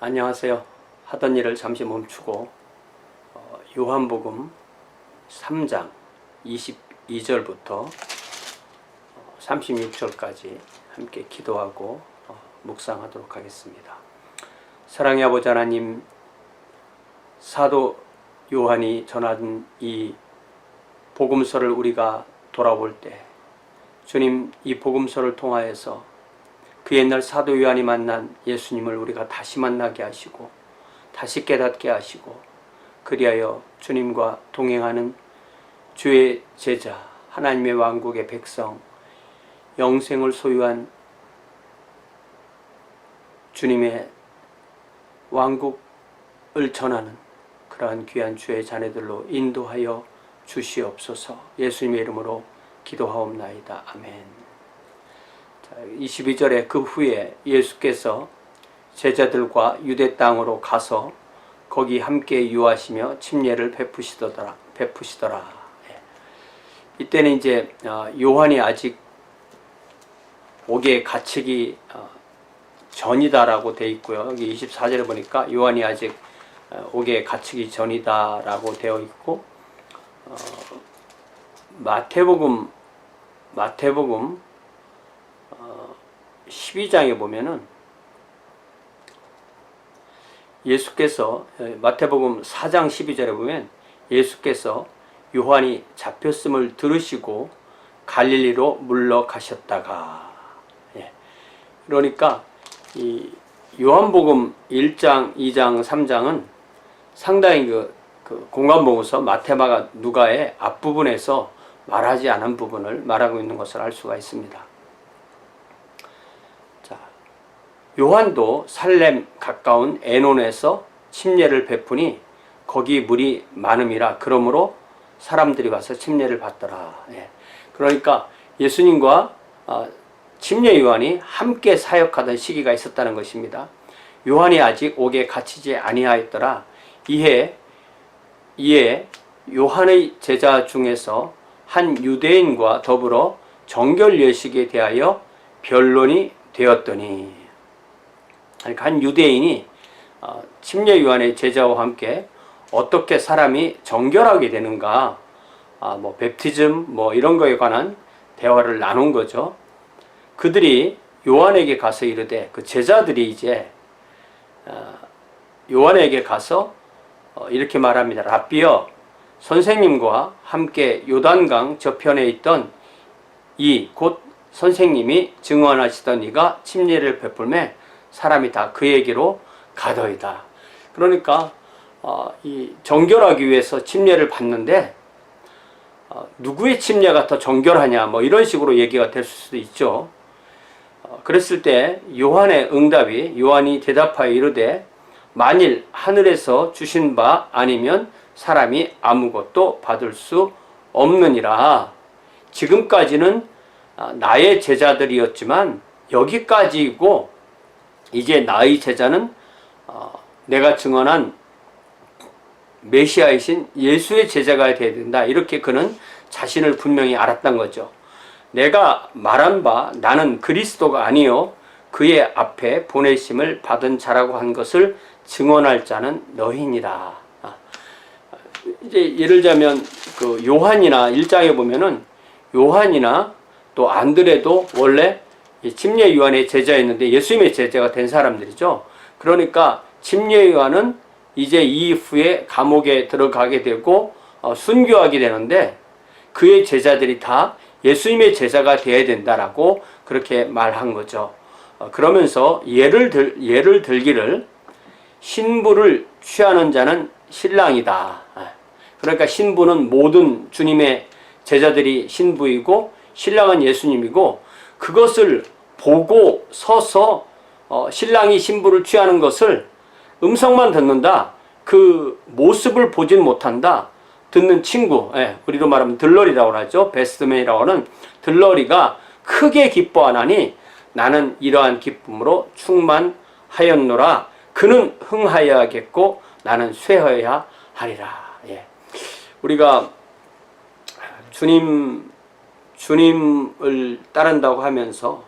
안녕하세요. 하던 일을 잠시 멈추고 요한복음 3장 22절부터 36절까지 함께 기도하고 묵상하도록 하겠습니다. 사랑의 아버지 하나님, 사도 요한이 전한 이 복음서를 우리가 돌아볼 때 주님, 이 복음서를 통하여서 그 옛날 사도 요한이 만난 예수님을 우리가 다시 만나게 하시고 다시 깨닫게 하시고, 그리하여 주님과 동행하는 주의 제자, 하나님의 왕국의 백성, 영생을 소유한 주님의 왕국을 전하는 그러한 귀한 주의 자녀들로 인도하여 주시옵소서. 예수님의 이름으로 기도하옵나이다. 아멘. 22절에 그 후에 예수께서 제자들과 유대 땅으로 가서 거기 함께 유하시며 침례를 베푸시더라. 이때는 이제 요한이 아직 옥에 갇히기 전이다라고 되어 있고요. 여기 24절에 보니까 요한이 아직 옥에 갇히기 전이다라고 되어 있고, 마태복음 12장에 보면은 예수께서, 마태복음 4장 12절에 보면 예수께서 요한이 잡혔음을 들으시고 갈릴리로 물러가셨다가, 그러니까 이 요한복음 1장, 2장, 3장은 상당히 그 공간보고서 마태, 마가, 누가의 앞부분에서 말하지 않은 부분을 말하고 있는 것을 알 수가 있습니다. 요한도 살렘 가까운 에논에서 침례를 베푸니 거기 물이 많음이라, 그러므로 사람들이 와서 침례를 받더라. 그러니까 예수님과 침례 요한이 함께 사역하던 시기가 있었다는 것입니다. 요한이 아직 옥에 갇히지 아니하였더라. 이에 요한의 제자 중에서 한 유대인과 더불어 정결 예식에 대하여 변론이 되었더니, 그러니까 한 유대인이 침례 요한의 제자와 함께 어떻게 사람이 정결하게 되는가, 베프티즘 이런 거에 관한 대화를 나눈 거죠. 그들이 요한에게 가서 이르되, 그 제자들이 이제 요한에게 가서 이렇게 말합니다. 랍비여, 선생님과 함께 요단강 저편에 있던 이 곧 선생님이 증언하시던 이가 침례를 베풀매 사람이 다 그에게로 가더이다. 그러니까 이 정결하기 위해서 침례를 받는데 누구의 침례가 더 정결하냐, 이런 식으로 얘기가 될 수도 있죠. 그랬을 때 요한의 응답이, 요한이 대답하여 이르되, 만일 하늘에서 주신 바 아니면 사람이 아무것도 받을 수 없느니라. 지금까지는 나의 제자들이었지만 여기까지이고, 이제 나의 제자는 내가 증언한 메시아이신 예수의 제자가 되어야 된다. 이렇게 그는 자신을 분명히 알았던 거죠. 내가 말한 바 나는 그리스도가 아니요 그의 앞에 보내심을 받은 자라고 한 것을 증언할 자는 너희니라. 이제 예를 들자면 그 요한이나 1장에 보면은 요한이나 또 안드레도 원래 침례 요한의 제자였는데 예수님의 제자가 된 사람들이죠. 그러니까 침례 요한은 이제 이후에 감옥에 들어가게 되고 순교하게 되는데, 그의 제자들이 다 예수님의 제자가 되어야 된다라고 그렇게 말한 거죠. 그러면서 예를 들기를, 신부를 취하는 자는 신랑이다. 그러니까 신부는 모든 주님의 제자들이 신부이고 신랑은 예수님이고, 그것을 보고 서서 신랑이 신부를 취하는 것을 음성만 듣는다, 그 모습을 보진 못한다. 듣는 친구, 우리로 말하면 들러리라고 하죠. 베스트맨이라고 하는 들러리가 크게 기뻐하나니 나는 이러한 기쁨으로 충만하였노라. 그는 흥하여야겠고 나는 쇠하여야 하리라. 우리가 주님을 따른다고 하면서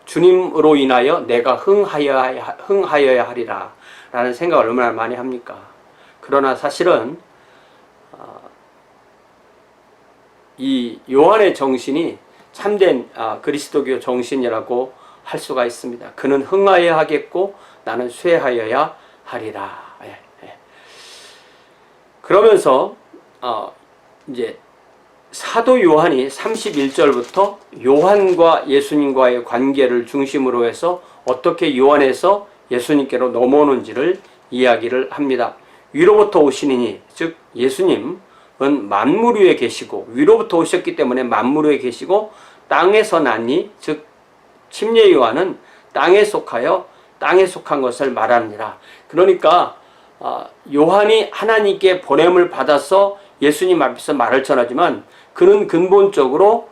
주님으로 인하여 내가 흥하여야 하리라 라는 생각을 얼마나 많이 합니까? 그러나 사실은 이 요한의 정신이 참된 그리스도교 정신이라고 할 수가 있습니다. 그는 흥하여야 하겠고 나는 쇠하여야 하리라. 그러면서 이제 사도 요한이 31절부터 요한과 예수님과의 관계를 중심으로 해서 어떻게 요한에서 예수님께로 넘어오는지를 이야기를 합니다. 위로부터 오시니니, 즉 예수님은 만물 위에 계시고 위로부터 오셨기 때문에 만물 위에 계시고 땅에서 나니, 즉 침례 요한은 땅에 속하여 땅에 속한 것을 말하느니라. 그러니까 요한이 하나님께 보냄을 받아서 예수님 앞에서 말을 전하지만 그는 근본적으로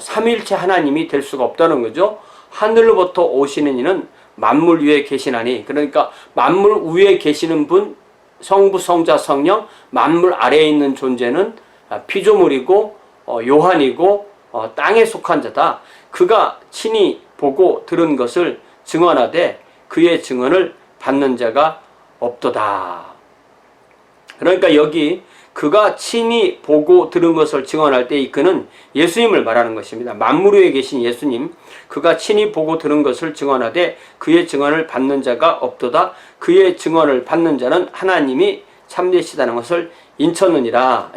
삼위일체 하나님이 될 수가 없다는 거죠. 하늘로부터 오시는 이는 만물 위에 계시나니, 그러니까 만물 위에 계시는 분, 성부, 성자, 성령, 만물 아래에 있는 존재는 피조물이고 요한이고 땅에 속한 자다. 그가 친히 보고 들은 것을 증언하되 그의 증언을 받는 자가 없도다. 그러니까 여기 그가 친히 보고 들은 것을 증언할 때 이 그는 예수님을 말하는 것입니다. 만물 위에 계신 예수님, 그가 친히 보고 들은 것을 증언하되 그의 증언을 받는 자가 없도다. 그의 증언을 받는 자는 하나님이 참되시다는 것을 인쳤느니라.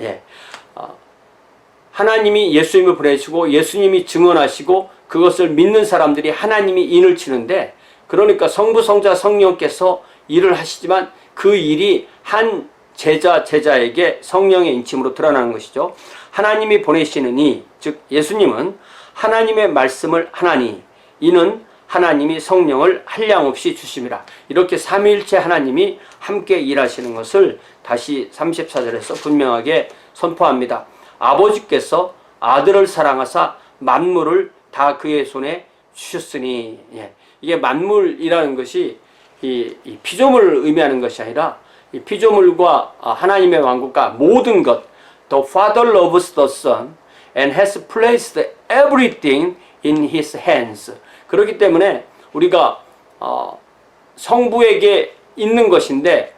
하나님이 예수님을 보내시고 예수님이 증언하시고 그것을 믿는 사람들이 하나님이 인을 치는데, 그러니까 성부, 성자, 성령께서 일을 하시지만 그 일이 한 제자에게 성령의 인침으로 드러나는 것이죠. 하나님이 보내시는 이, 즉 예수님은 하나님의 말씀을 하나니 이는 하나님이 성령을 한량없이 주심이라. 이렇게 삼위일체 하나님이 함께 일하시는 것을 다시 34절에서 분명하게 선포합니다. 아버지께서 아들을 사랑하사 만물을 다 그의 손에 주셨으니, 이게 만물이라는 것이 이 피조물을 의미하는 것이 아니라 이 피조물과 하나님의 왕국과 모든 것, The Father loves the Son and has placed everything in His hands. 그렇기 때문에 우리가 성부에게 있는 것인데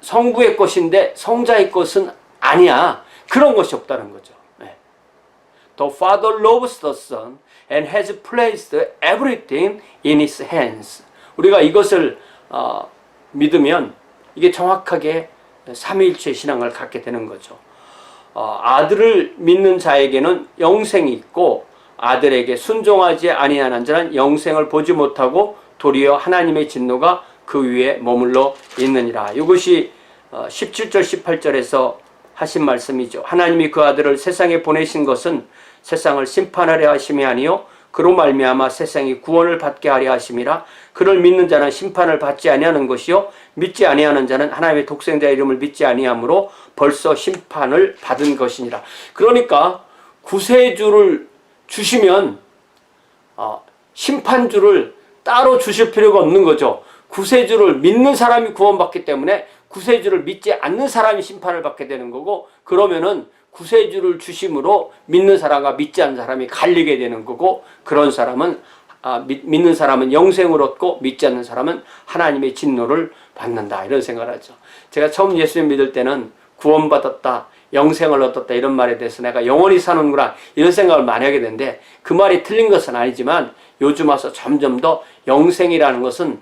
성부의 것인데 성자의 것은 아니야. 그런 것이 없다는 거죠. The Father loves the Son and has placed everything in His hands. 우리가 이것을 믿으면 이게 정확하게 삼위일체 신앙을 갖게 되는 거죠. 아들을 믿는 자에게는 영생이 있고 아들에게 순종하지 아니하는 자는 영생을 보지 못하고 도리어 하나님의 진노가 그 위에 머물러 있느니라. 이것이 17절 18절에서 하신 말씀이죠. 하나님이 그 아들을 세상에 보내신 것은 세상을 심판하려 하심이 아니요 그로 말미암아 세상이 구원을 받게 하려 하심이라. 그를 믿는 자는 심판을 받지 아니하는 것이요 믿지 아니하는 자는 하나님의 독생자 이름을 믿지 아니하므로 벌써 심판을 받은 것이니라. 그러니까 구세주를 주시면 심판주를 따로 주실 필요가 없는 거죠. 구세주를 믿는 사람이 구원받기 때문에 구세주를 믿지 않는 사람이 심판을 받게 되는 거고, 그러면은 구세주를 주심으로 믿는 사람과 믿지 않는 사람이 갈리게 되는 거고, 그런 사람은 믿는 사람은 영생을 얻고 믿지 않는 사람은 하나님의 진노를 받는다, 이런 생각을 하죠. 제가 처음 예수님 믿을 때는 구원받았다, 영생을 얻었다 이런 말에 대해서 내가 영원히 사는구나 이런 생각을 많이 하게 되는데, 그 말이 틀린 것은 아니지만 요즘 와서 점점 더 영생이라는 것은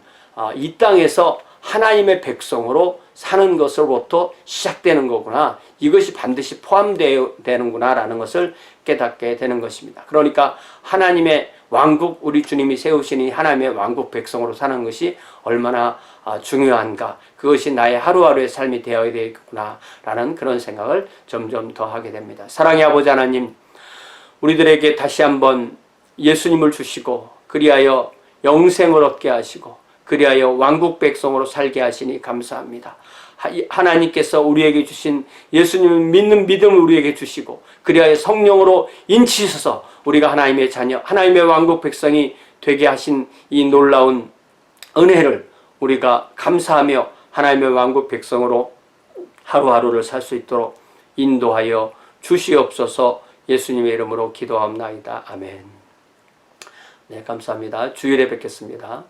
이 땅에서 하나님의 백성으로 사는 것으로부터 시작되는 거구나, 이것이 반드시 포함되는구나 라는 것을 깨닫게 되는 것입니다. 그러니까 하나님의 왕국, 우리 주님이 세우신 하나님의 왕국 백성으로 사는 것이 얼마나 중요한가, 그것이 나의 하루하루의 삶이 되어야 되겠구나 라는 그런 생각을 점점 더 하게 됩니다. 사랑의 아버지 하나님, 우리들에게 다시 한번 예수님을 주시고 그리하여 영생을 얻게 하시고 그리하여 왕국 백성으로 살게 하시니 감사합니다. 하나님께서 우리에게 주신 예수님을 믿는 믿음을 우리에게 주시고 그리하여 성령으로 인치셔서 우리가 하나님의 자녀, 하나님의 왕국 백성이 되게 하신 이 놀라운 은혜를 우리가 감사하며 하나님의 왕국 백성으로 하루하루를 살 수 있도록 인도하여 주시옵소서. 예수님의 이름으로 기도합나이다. 아멘. 네, 감사합니다. 주일에 뵙겠습니다.